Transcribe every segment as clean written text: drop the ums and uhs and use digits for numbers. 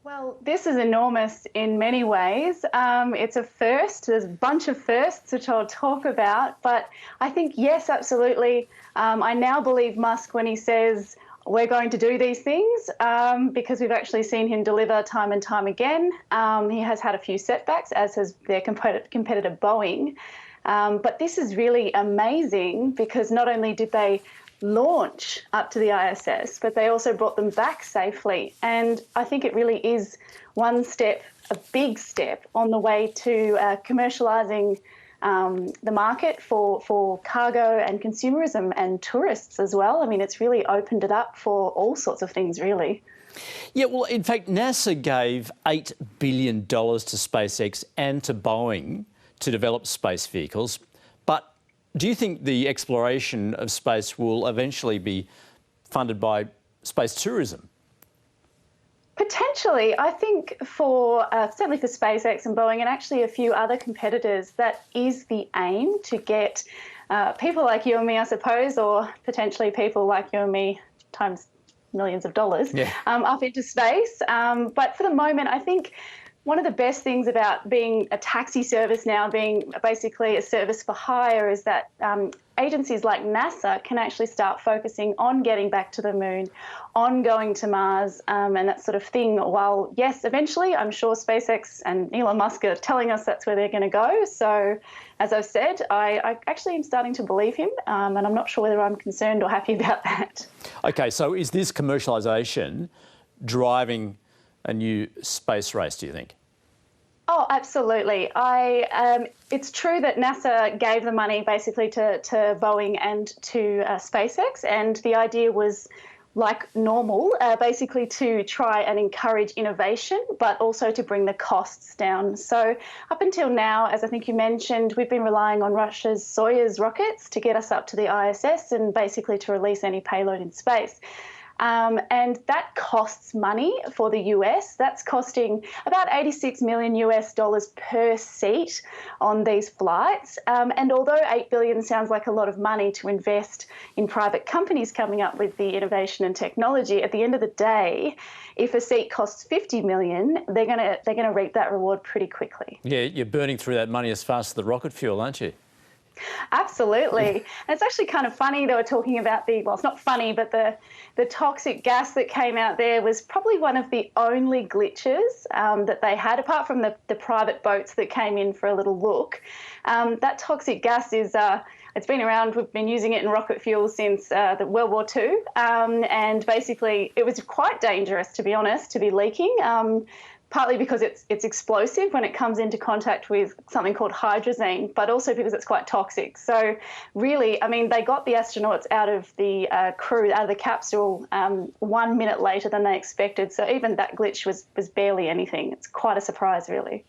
Well, this is enormous in many ways. It's a first. There's a bunch of firsts which I'll talk about. But I think, yes, absolutely. I now believe Musk when he says we're going to do these things because we've actually seen him deliver time and time again. He has had a few setbacks, as has their competitor Boeing. But this is really amazing because not only did they launch up to the ISS, but they also brought them back safely. And I think it really is one step, a big step on the way to commercialising the market for cargo and consumerism and tourists as well. I mean, it's really opened it up for all sorts of things, really. Yeah, well, in fact, NASA gave $8 billion to SpaceX and to Boeing to develop space vehicles. But do you think the exploration of space will eventually be funded by space tourism? Potentially. I think for certainly for SpaceX and Boeing and actually a few other competitors, that is the aim, to get people like you and me, I suppose, or potentially people like you and me times millions of dollars, up into space. But for the moment, I think one of the best things about being a taxi service now, being basically a service for hire, is that agencies like NASA can actually start focusing on getting back to the moon, on going to Mars, and that sort of thing. While, yes, eventually I'm sure SpaceX and Elon Musk are telling us that's where they're going to go. So, as I've said, I actually am starting to believe him, and I'm not sure whether I'm concerned or happy about that. OK, so is this commercialisation driving a new space race, do you think? Oh, absolutely. It's true that NASA gave the money basically to Boeing and to SpaceX, and the idea was, like normal, basically to try and encourage innovation, but also to bring the costs down. So up until now, as I think you mentioned, we've been relying on Russia's Soyuz rockets to get us up to the ISS and basically to release any payload in space. And that costs money for the US. That's costing about $86 million per seat on these flights. And although $8 billion sounds like a lot of money to invest in private companies coming up with the innovation and technology, at the end of the day, if a seat costs $50 million, they're gonna reap that reward pretty quickly. Yeah, you're burning through that money as fast as the rocket fuel, aren't you? Absolutely. And it's actually kind of funny, they were talking about well, it's not funny, but the toxic gas that came out there was probably one of the only glitches that they had, apart from the private boats that came in for a little look. That toxic gas is, it's been around, we've been using it in rocket fuel since the World War II. And basically it was quite dangerous, to be honest, to be leaking. Partly because it's explosive when it comes into contact with something called hydrazine, but also because it's quite toxic. So really, I mean, they got the astronauts out of the crew, out of the capsule 1 minute later than they expected. So even that glitch was barely anything. It's quite a surprise, really.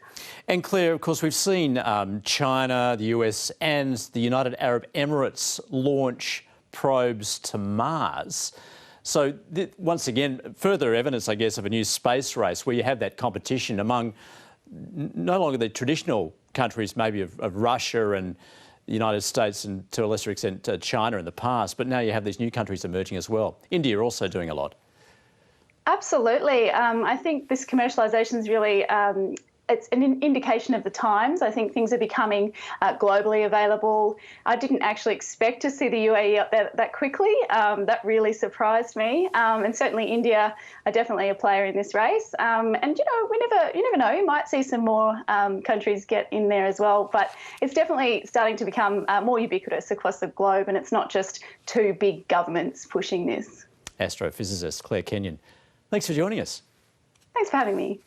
And Claire, of course, we've seen China, the US and the United Arab Emirates launch probes to Mars. So once again, further evidence, I guess, of a new space race where you have that competition among no longer the traditional countries, maybe of Russia and the United States and to a lesser extent China in the past, but now you have these new countries emerging as well. India also doing a lot. Absolutely. I think this commercialisation is really it's an indication of the times. I think things are becoming globally available. I didn't actually expect to see the UAE up there that quickly. That really surprised me. And certainly India are definitely a player in this race. And you know, you never know. You might see some more countries get in there as well. But it's definitely starting to become more ubiquitous across the globe, and it's not just two big governments pushing this. Astrophysicist Clare Kenyon, thanks for joining us. Thanks for having me.